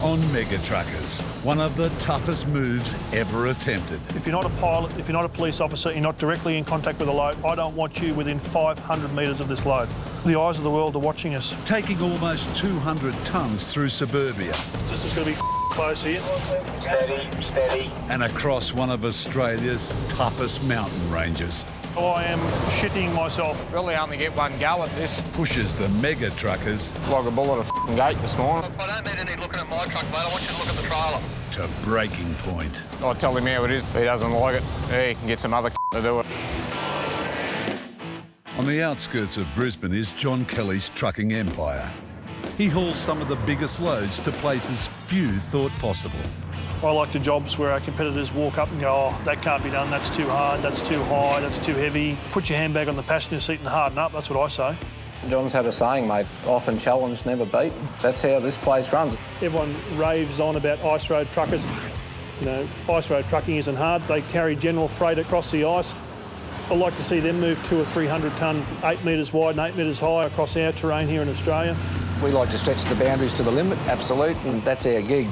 on MegaTruckers, one of the toughest moves ever attempted. If you're not a pilot, if you're not a police officer, you're not directly in contact with a load, I don't want you within 500 metres of this load. The eyes of the world are watching us. Taking almost 200 tonnes through suburbia. This is going to be close here. Steady. And across one of Australia's toughest mountain ranges. I am shitting myself. Really only get one go at this. Pushes the MegaTruckers Like a bull at a gate this morning. I don't mean any looking at my truck, mate. I want you to look at the trailer. to breaking point. I tell him how it is. If he doesn't like it, he can get some other to do it. On the outskirts of Brisbane is John Kelly's trucking empire. He hauls some of the biggest loads to places few thought possible. I like the jobs where our competitors walk up and go, oh, that can't be done, that's too hard, that's too high, that's too heavy. Put your handbag on the passenger seat and harden up, that's what I say. John's had a saying, mate, often challenged, never beat. That's how this place runs. Everyone raves on about ice road truckers. You know, ice road trucking isn't hard. They carry general freight across the ice. I like to see them move 200 or 300 tonne, 8 metres wide and 8 metres high across our terrain here in Australia. We like to stretch the boundaries to the limit, absolute, and that's our gig.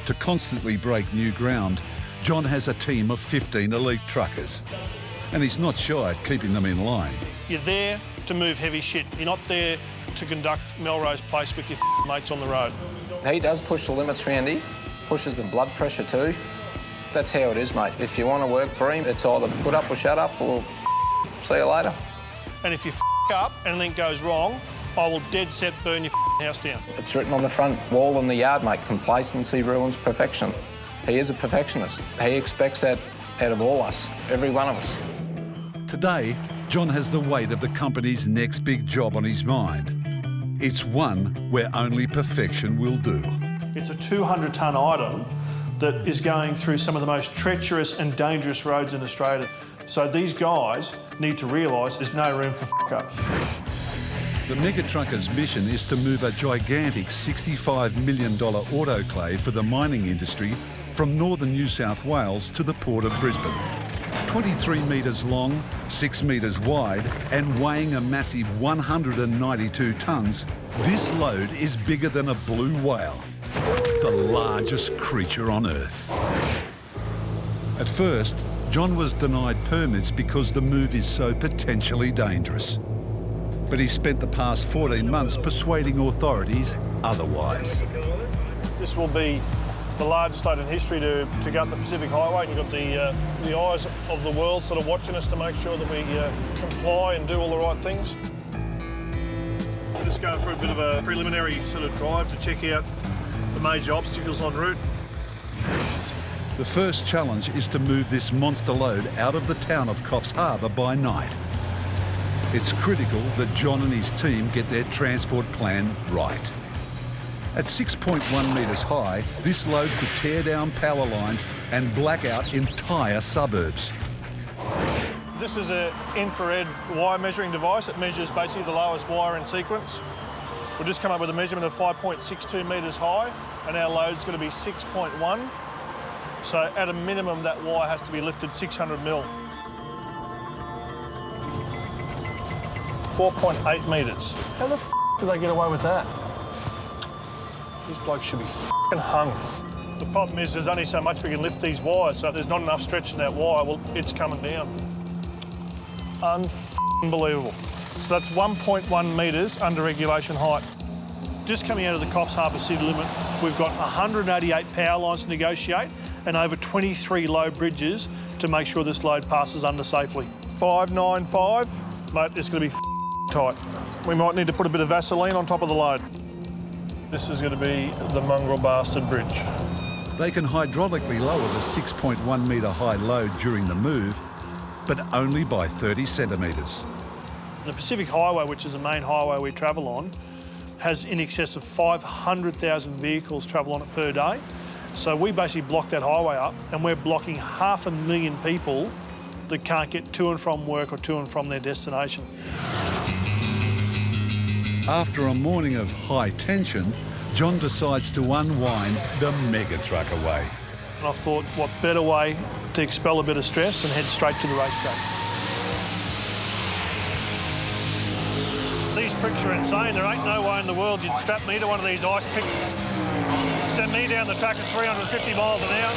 To constantly break new ground, John has a team of 15 elite truckers, and he's not shy of keeping them in line. You're there to move heavy shit. You're not there to conduct Melrose Place with your mates on the road. He does push the limits, Randy. Pushes the blood pressure too. That's how it is, mate. If you want to work for him, it's either put up or shut up or see you later. And if you up and anything goes wrong, I will dead set burn your house down. It's written on the front wall in the yard, mate. Complacency ruins perfection. He is a perfectionist. He expects that out of all us, every one of us. Today, John has the weight of the company's next big job on his mind. It's one where only perfection will do. It's a 200 tonne item that is going through some of the most treacherous and dangerous roads in Australia. So these guys need to realise there's no room for f***ups. The MegaTruckers' mission is to move a gigantic $65 million autoclave for the mining industry from northern New South Wales to the port of Brisbane. 23 metres long, 6 metres wide, and weighing a massive 192 tonnes, this load is bigger than a blue whale, the largest creature on Earth. At first, John was denied permits because the move is so potentially dangerous. But he spent the past 14 months persuading authorities otherwise. This will be the largest load in history to go up the Pacific Highway. You've got the eyes of the world sort of watching us to make sure that we comply and do all the right things. We're just going through a bit of a preliminary sort of drive to check out the major obstacles en route. The first challenge is to move this monster load out of the town of Coffs Harbour by night. It's critical that John and his team get their transport plan right. At 6.1 metres high, this load could tear down power lines and black out entire suburbs. This is an infrared wire measuring device. It measures basically the lowest wire in sequence. We'll just come up with a measurement of 5.62 metres high, and our load's going to be 6.1. So at a minimum, that wire has to be lifted 600 mil. 4.8 metres. How the f*** do they get away with that? These blokes should be f***ing hung. The problem is there's only so much we can lift these wires, so if there's not enough stretch in that wire, well, it's coming down. Unbelievable. So that's 1.1 metres under regulation height. Just coming out of the Coffs Harbour city limit, we've got 188 power lines to negotiate and over 23 low bridges to make sure this load passes under safely. 595, mate, it's going to be tight. We might need to put a bit of Vaseline on top of the load. This is going to be the mongrel bastard bridge. They can hydraulically lower the 6.1 metre high load during the move, but only by 30 centimetres. The Pacific Highway, which is the main highway we travel on, has in excess of 500,000 vehicles travel on it per day. So we basically block that highway up, and we're blocking 500,000 people that can't get to and from work or to and from their destination. After a morning of high tension, John decides to unwind the MegaTrucker way. And I thought, what better way to expel a bit of stress than head straight to the racetrack. These pricks are insane. There ain't no way in the world you'd strap me to one of these ice picks. sent me down the track at 350 miles an hour.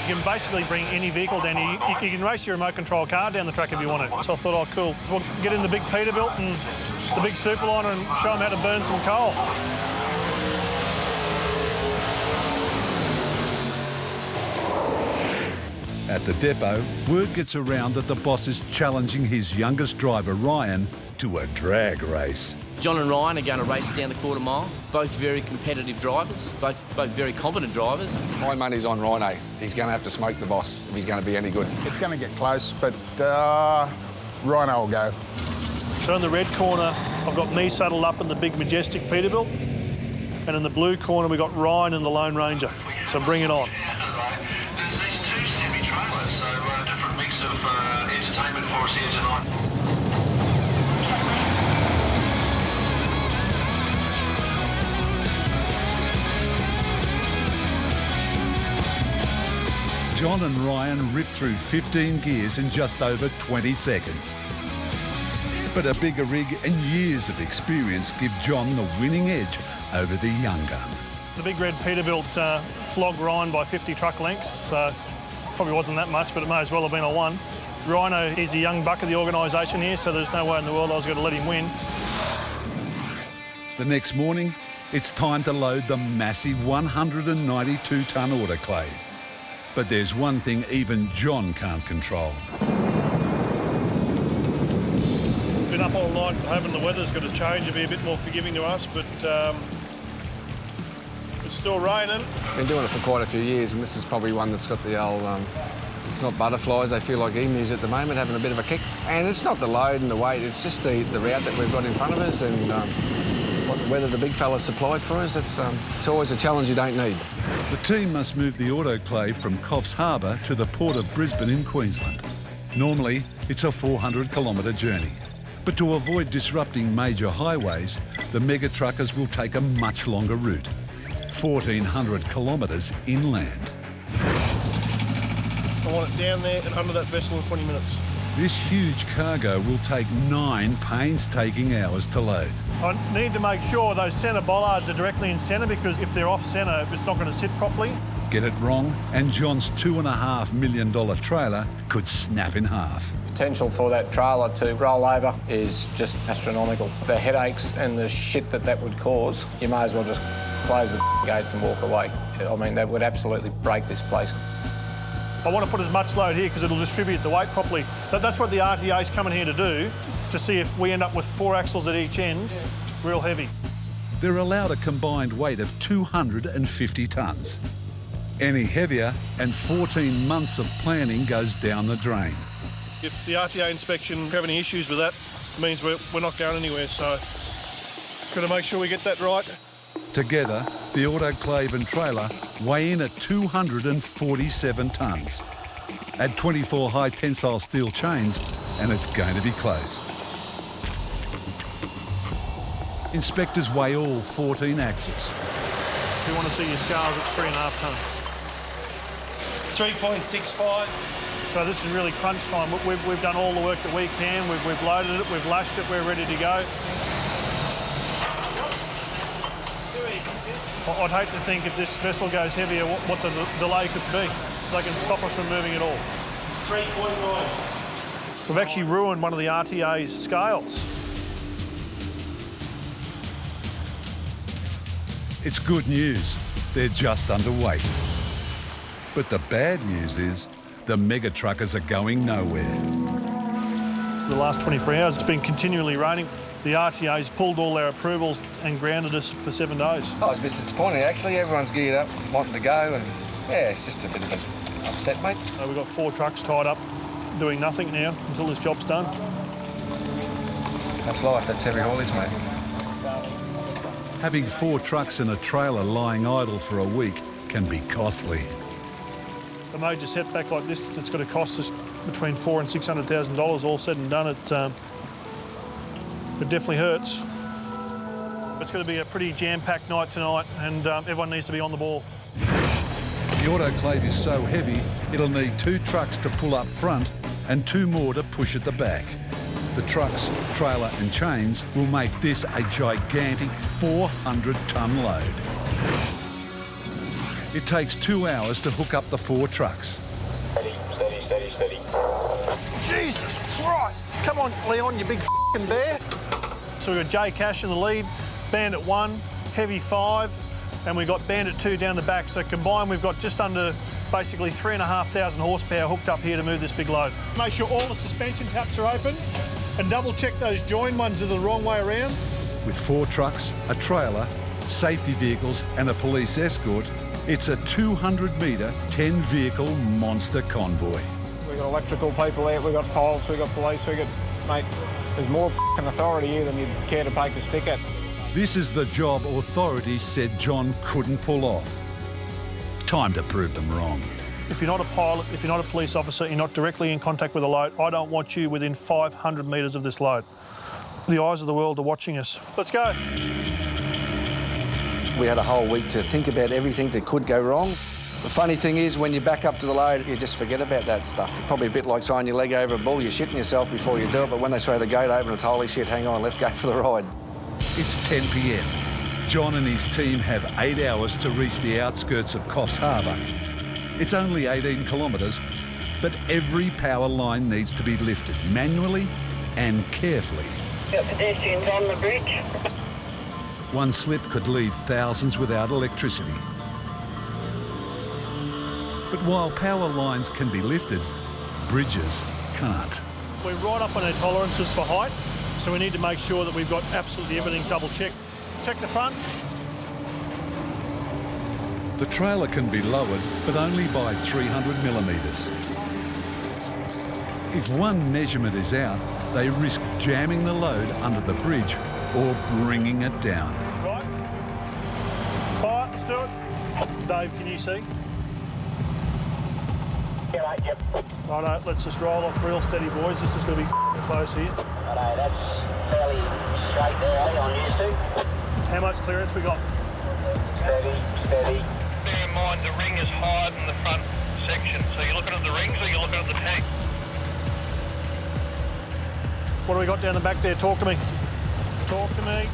You can basically bring any vehicle down here. You can race your remote control car down the track if you want to. So I thought, oh, cool. So we'll get in the big Peterbilt and the big superliner and show them how to burn some coal. At the depot, word gets around that the boss is challenging his youngest driver, Ryan, to a drag race. John and Ryan are going to race down the quarter mile. Both very competitive drivers, both very competent drivers. My money's on Rhino. He's going to have to smoke the boss if he's going to be any good. It's going to get close, but Rhino will go. So in the red corner, I've got me saddled up in the big Majestic Peterbilt. And in the blue corner, we've got Ryan in the Lone Ranger. So bring it on. There's these two semi-trailers, so a different mix of entertainment for us here tonight. John and Ryan rip through 15 gears in just over 20 seconds. But a bigger rig and years of experience give John the winning edge over the young gun. The big red Peterbilt flogged Ryan by 50 truck lengths, so probably wasn't that much, but it may as well have been a one. Rhino is a young buck of the organisation here, so there's no way in the world I was going to let him win. The next morning, it's time to load the massive 192-tonne autoclave. But there's one thing even John can't control. Been up all night hoping the weather's going to change and be a bit more forgiving to us, but it's still raining. Been doing it for quite a few years, and this is probably one that's got the old, it's not butterflies, they feel like emus at the moment, having a bit of a kick. And it's not the load and the weight, it's just the route that we've got in front of us and whether the big fella's supplied for us, it's always a challenge you don't need. The team must move the autoclave from Coffs Harbour to the port of Brisbane in Queensland. Normally, it's a 400-kilometre journey. But to avoid disrupting major highways, the MegaTruckers will take a much longer route, 1,400 kilometres inland. I want it down there and under that vessel in 20 minutes. This huge cargo will take 9 painstaking hours to load. I need to make sure those centre bollards are directly in centre, because if they're off centre, it's not going to sit properly. Get it wrong, and John's $2.5 million trailer could snap in half. Potential for that trailer to roll over is just astronomical. The headaches and the shit that would cause, you may as well just close the gates and walk away. I mean, that would absolutely break this place. I want to put as much load here because it'll distribute the weight properly. That's what the RTA's coming here to do, to see if we end up with 4 axles at each end, real heavy. They're allowed a combined weight of 250 tonnes. Any heavier and 14 months of planning goes down the drain. If the RTA inspection have any issues with that, it means we're not going anywhere, so got to make sure we get that right. Together, the autoclave and trailer weigh in at 247 tonnes. Add 24 high tensile steel chains and it's going to be close. Inspectors weigh all 14 axles. If you want to see your scales, it's 3.5 tonne. 3.65. So this is really crunch time. We've done all the work that we can. We've loaded it, we've lashed it, we're ready to go. I'd hate to think if this vessel goes heavier, what the delay could be. They can stop us from moving at all. 3.9. We've actually ruined one of the RTA's scales. It's good news. They're just underweight. But the bad news is the MegaTruckers are going nowhere. The last 24 hours, it's been continually raining. The RTA's pulled all their approvals and grounded us for 7 days. Oh, it's a bit disappointing, actually. Everyone's geared up, wanting to go, and yeah, it's just a bit of an upset, mate. We've got 4 trucks tied up, doing nothing now until this job's done. That's life, that's heavy haulage, mate. Having 4 trucks and a trailer lying idle for a week can be costly. A major setback like this, it's going to cost us between $400,000 and $600,000 all said and done. It definitely hurts. It's going to be a pretty jam-packed night tonight, and everyone needs to be on the ball. The autoclave is so heavy, it'll need 2 trucks to pull up front and 2 more to push at the back. The trucks, trailer and chains will make this a gigantic 400-tonne load. It takes 2 hours to hook up the 4 trucks. Steady, steady, steady, steady. Jesus Christ! Come on, Leon, you big f***ing bear. So we've got Jay Cash in the lead, Bandit 1, Heavy 5, and we've got Bandit 2 down the back. So combined, we've got just under basically 3,500 horsepower hooked up here to move this big load. Make sure all the suspension taps are open and double check those join ones that are the wrong way around. With 4 trucks, a trailer, safety vehicles and a police escort, it's a 200-metre, 10-vehicle monster convoy. We've got electrical people out, we've got pilots, we've got police, we've got... Mate, there's more f***ing authority here than you'd care to take a stick at. This is the job authorities said John couldn't pull off. Time to prove them wrong. If you're not a pilot, if you're not a police officer, you're not directly in contact with a load, I don't want you within 500 metres of this load. The eyes of the world are watching us. Let's go. We had a whole week to think about everything that could go wrong. The funny thing is, when you back up to the load, you just forget about that stuff. It's probably a bit like throwing your leg over a bull. You're shitting yourself before you do it, but when they throw the gate open, it's holy shit, hang on, let's go for the ride. It's 10 p.m. John and his team have 8 hours to reach the outskirts of Coffs Harbour. It's only 18 kilometres, but every power line needs to be lifted manually and carefully. Got pedestrians on the bridge. One slip could leave thousands without electricity. But while power lines can be lifted, bridges can't. We're right up on our tolerances for height, so we need to make sure that we've got absolutely everything double checked. Check the front. The trailer can be lowered, but only by 300 millimetres. If one measurement is out, they risk jamming the load under the bridge or bringing it down. Right. Quiet, let's do it. Dave, can you see? Yeah, mate, yep. Righto, let's just roll off real steady, boys. This is going to be close here. Righto, that's fairly straight there, eh, on used to. How much clearance we got? Steady, steady. Bear in mind, the ring is higher than the front section, so you're looking at the rings or you're looking at the tank? What do we got down the back there? Talk to me. Talk to me.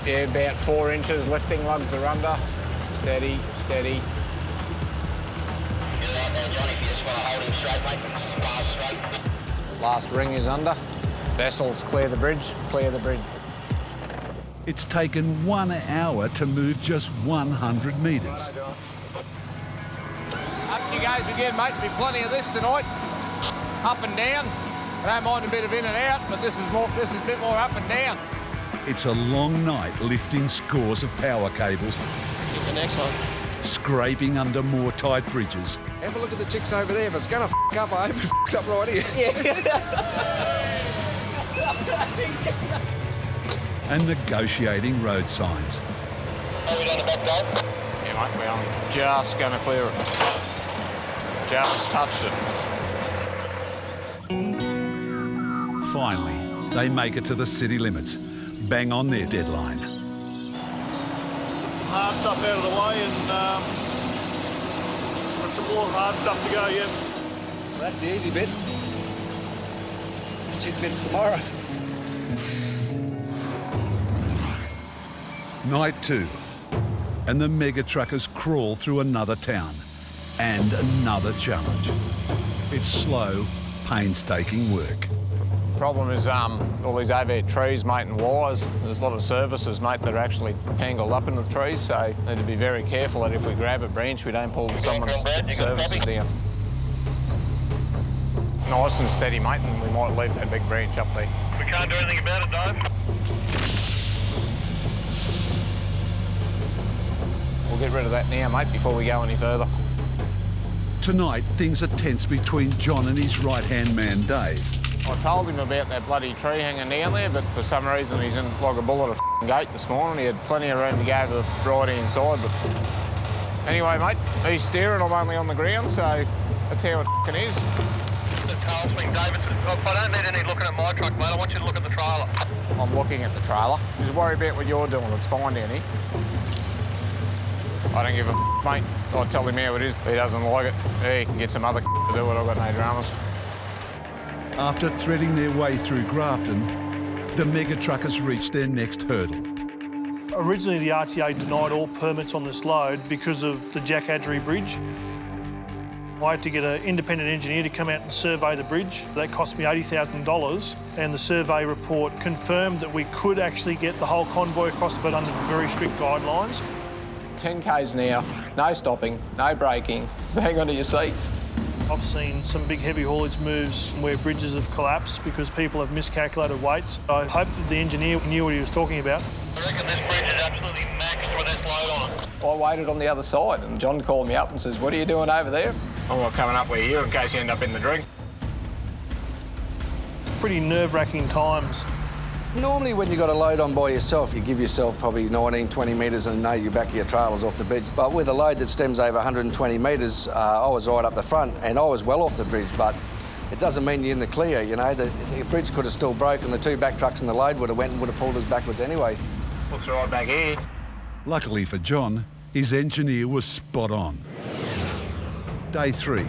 Yeah, about 4 inches, lifting lugs are under. Steady, steady. You're right there, Johnny, if you just want to hold him straight, mate. Bar straight. Last ring is under. Vessels, clear the bridge, clear the bridge. It's taken 1 hour to move just 100 metres. Up she goes again, mate. Be plenty of this tonight. Up and down. I don't mind a bit of in and out, but this is a bit more up and down. It's a long night lifting scores of power cables, Get the next one. scraping under more tight bridges, Have a look at the chicks over there. If it's going to up, I hope it f***s up right here. and negotiating road signs. How are we down the back, Dave? Yeah, mate, we're just going to clear it. Just touched it. Finally, they make it to the city limits, bang on their deadline. Some hard stuff out of the way and got some more hard stuff to go yet. Well, that's the easy bit. Shit bit's tomorrow. Night 2, and the MegaTruckers crawl through another town and another challenge. It's slow, painstaking work. Problem is all these overhead trees, mate, and wires. There's a lot of services, mate, that are actually tangled up in the trees, so need to be very careful that if we grab a branch, we don't pull someone's services down. Nice and steady, mate, and we might leave that big branch up there. We can't do anything about it, Dave. We'll get rid of that now, mate, before we go any further. Tonight, things are tense between John and his right-hand man, Dave. I told him about that bloody tree hanging down there, but for some reason he's in like a bull at a gate this morning. He had plenty of room to go to the right-hand side, but anyway, mate, he's steering, I'm only on the ground, so that's how it is. The tail swing, David. I don't need any looking at my truck, mate. I want you to look at the trailer. I'm looking at the trailer. Just worry about what you're doing. It's fine down here. I don't give a mate. I'll tell him how it is. If he doesn't like it, he can get some other to do it. I've got no dramas. After threading their way through Grafton, the MegaTruckers reach their next hurdle. Originally, the RTA denied all permits on this load because of the Adrey bridge. I had to get an independent engineer to come out and survey the bridge. That cost me $80,000, and the survey report confirmed that we could actually get the whole convoy across, but under very strict guidelines. 10 k's an hour, no stopping, no braking, hang onto your seats. I've seen some big heavy haulage moves where bridges have collapsed because people have miscalculated weights. I hope that the engineer knew what he was talking about. I reckon this bridge is absolutely maxed with this load on. I waited on the other side and John called me up and says, "What are you doing over there?" Oh, we're coming up with you in case you end up in the drink. Pretty nerve-wracking times. Normally when you've got a load on by yourself, you give yourself probably 19, 20 metres and know your back of your trailer's off the bridge. But with a load that stems over 120 metres, I was right up the front and I was well off the bridge, but it doesn't mean you're in the clear, you know. The bridge could have still broken, the two back trucks and the load would have went and would have pulled us backwards anyway. Looks right back here. Luckily for John, his engineer was spot on. Day 3.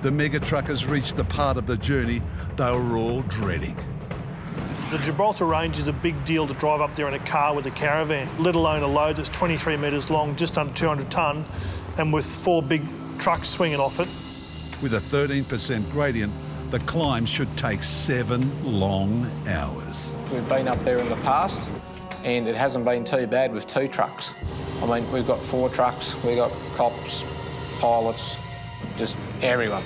The MegaTruckers reached the part of the journey they were all dreading. The Gibraltar Range is a big deal to drive up there in a car with a caravan, let alone a load that's 23 metres long, just under 200 tonne, and with 4 big trucks swinging off it. With a 13% gradient, the climb should take 7 long hours. We've been up there in the past and it hasn't been too bad with 2 trucks. I mean, we've got 4 trucks, we've got cops, pilots, just everyone.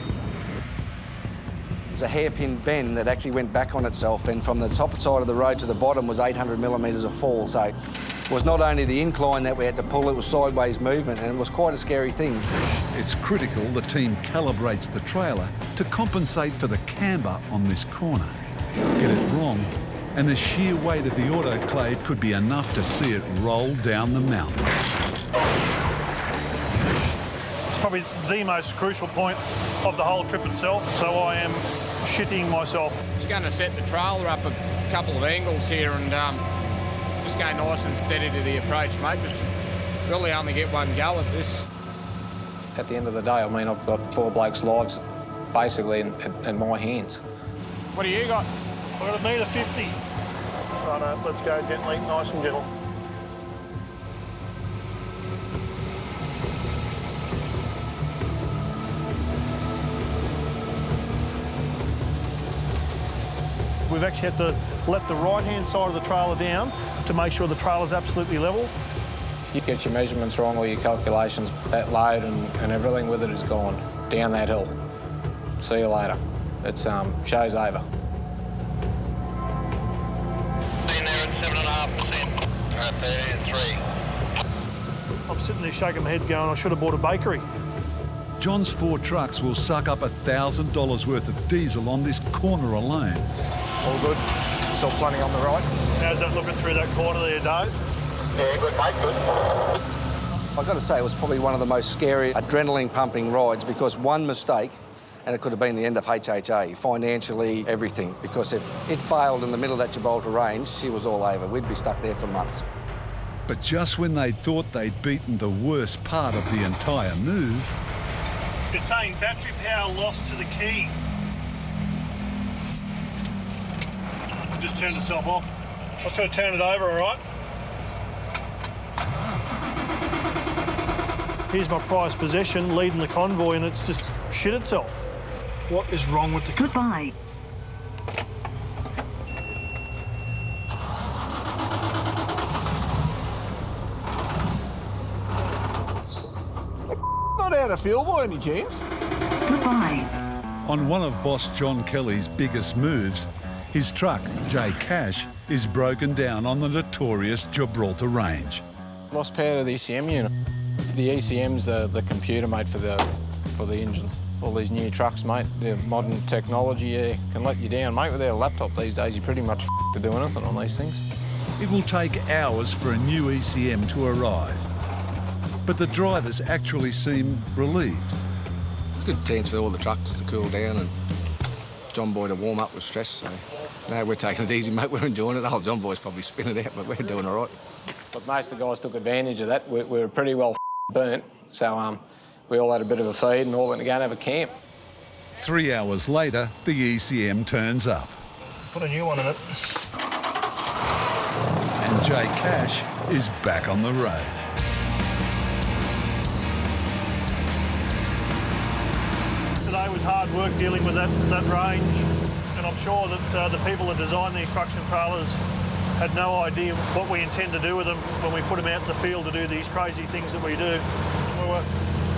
It's a hairpin bend that actually went back on itself, and from the top side of the road to the bottom was 800 millimetres of fall. So it was not only the incline that we had to pull, it was sideways movement, and it was quite a scary thing. It's critical the team calibrates the trailer to compensate for the camber on this corner. Get it wrong, and the sheer weight of the autoclave could be enough to see it roll down the mountain. It's probably the most crucial point of the whole trip itself, so I am shitting myself. Just going to set the trailer up a couple of angles here and just go nice and steady to the approach, mate. But really only get one go at this. At the end of the day, I mean, I've got 4 blokes' lives basically in my hands. What do you got? I've got a metre 50. Righto, let's go gently, nice and gentle. We've actually had to let the right-hand side of the trailer down to make sure the trailer's absolutely level. You get your measurements wrong or your calculations, that load and everything with it is gone down that hill. See you later. It's show's over. Seen there at 7.5%. 33. I'm sitting there shaking my head going, I should have bought a bakery. John's 4 trucks will suck up $1,000 worth of diesel on this corner alone. All good. Still plenty on the right. How's that looking through that corner there, Dave? Yeah, good, mate, good. I've got to say, it was probably one of the most scary adrenaline-pumping rides, because one mistake and it could have been the end of HHA, financially, everything, because if it failed in the middle of that Gibraltar Range, she was all over. We'd be stuck there for months. But just when they thought they'd beaten the worst part of the entire move... It's saying battery power lost to the key. It just turned itself off. I was going to turn it over, all right? Here's my prized possession, leading the convoy, and it's just shit itself. What is wrong with the... Goodbye. Not out of fuel by any chance. Goodbye. On one of boss John Kelly's biggest moves, his truck, J Cash, is broken down on the notorious Gibraltar Range. Lost power to the ECM unit. The ECM's the computer, mate, for the engine. All these new trucks, mate, the modern technology can let you down, mate. Without a laptop these days, you're pretty much to do anything on these things. It will take hours for a new ECM to arrive, but the drivers actually seem relieved. It's a good chance for all the trucks to cool down and John Boy to warm up with stress, so no, we're taking it easy, mate. We're enjoying it. The whole John Boy's probably spinning out, but we're doing all right. But most of the guys took advantage of that. We were pretty well burnt, so we all had a bit of a feed and all went to go and have a camp. 3 hours later, the ECM turns up. Put a new one in it. And J Cash is back on the road. Today was hard work dealing with that range, and I'm sure that the people that designed these trucks and trailers had no idea what we intend to do with them when we put them out in the field to do these crazy things that we do. We were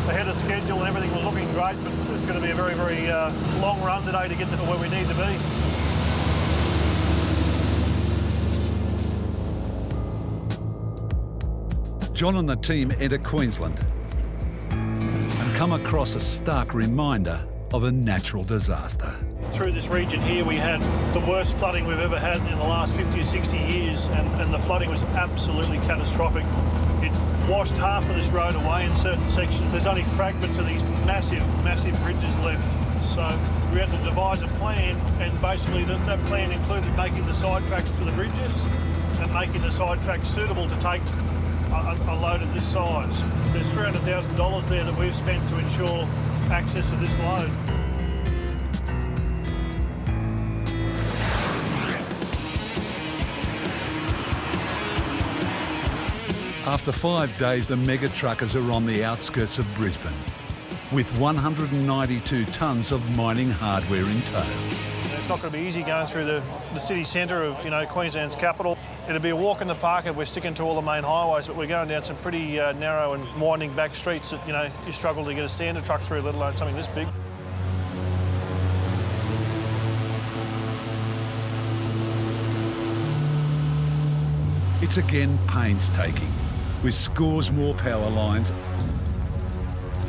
ahead of schedule and everything was looking great, but it's going to be a very, very long run today to get to where we need to be. John and the team enter Queensland and come across a stark reminder of a natural disaster. Through this region here, we had the worst flooding we've ever had in the last 50 or 60 years, and the flooding was absolutely catastrophic. It's washed half of this road away in certain sections. There's only fragments of these massive, massive bridges left. So we had to devise a plan, and basically that plan included making the side tracks to the bridges and making the side tracks suitable to take a load of this size. There's $300,000 there that we've spent to ensure access to this load. After 5 days, the MegaTruckers are on the outskirts of Brisbane with 192 tonnes of mining hardware in tow. It's not going to be easy going through the city centre of Queensland's capital. It'll be a walk in the park if we're sticking to all the main highways, but we're going down some pretty narrow and winding back streets that you struggle to get a standard truck through, let alone something this big. It's again painstaking, with scores more power lines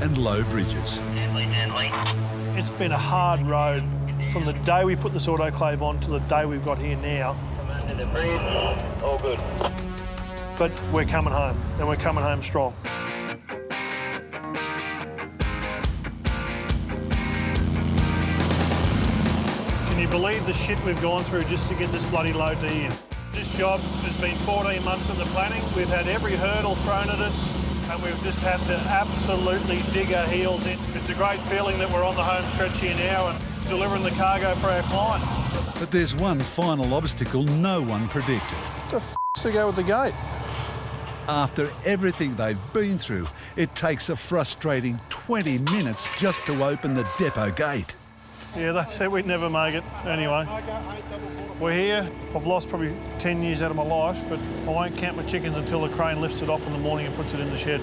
and low bridges. It's been a hard road from the day we put this autoclave on to the day we've got here now. All good. But we're coming home, and we're coming home strong. Can you believe the shit we've gone through just to get this bloody load to here? This job has been 14 months in the planning. We've had every hurdle thrown at us, and we've just had to absolutely dig our heels in. It's a great feeling that we're on the home stretch here now and delivering the cargo for our client. But there's one final obstacle no one predicted. What the f***'s to go with the gate? After everything they've been through, it takes a frustrating 20 minutes just to open the depot gate. Yeah, they said we'd never make it. Anyway, we're here. I've lost probably 10 years out of my life, but I won't count my chickens until the crane lifts it off in the morning and puts it in the shed.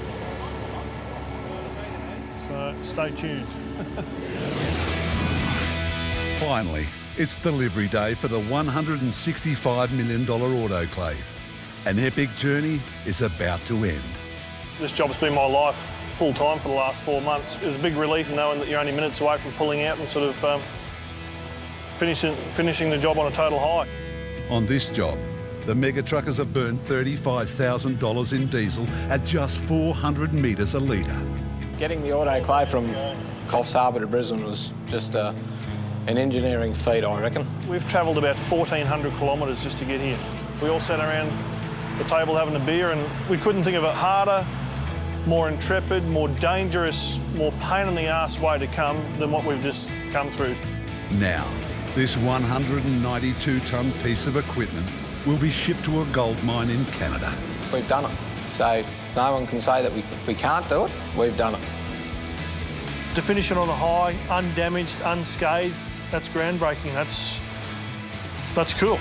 So stay tuned. Finally, it's delivery day for the $165 million autoclave. An epic journey is about to end. This job's been my life full time for the last 4 months. It was a big relief knowing that you're only minutes away from pulling out and sort of finishing the job on a total high. On this job, the MegaTruckers have burned $35,000 in diesel at just 400 metres a litre. Getting the autoclave from Coffs Harbour to Brisbane was just an engineering feat, I reckon. We've travelled about 1,400 kilometres just to get here. We all sat around the table having a beer, and we couldn't think of a harder, more intrepid, more dangerous, more pain in the arse way to come than what we've just come through. Now, this 192-tonne piece of equipment will be shipped to a gold mine in Canada. We've done it. So no one can say that we can't do it. We've done it. To finish it on a high, undamaged, unscathed, that's groundbreaking. That's cool.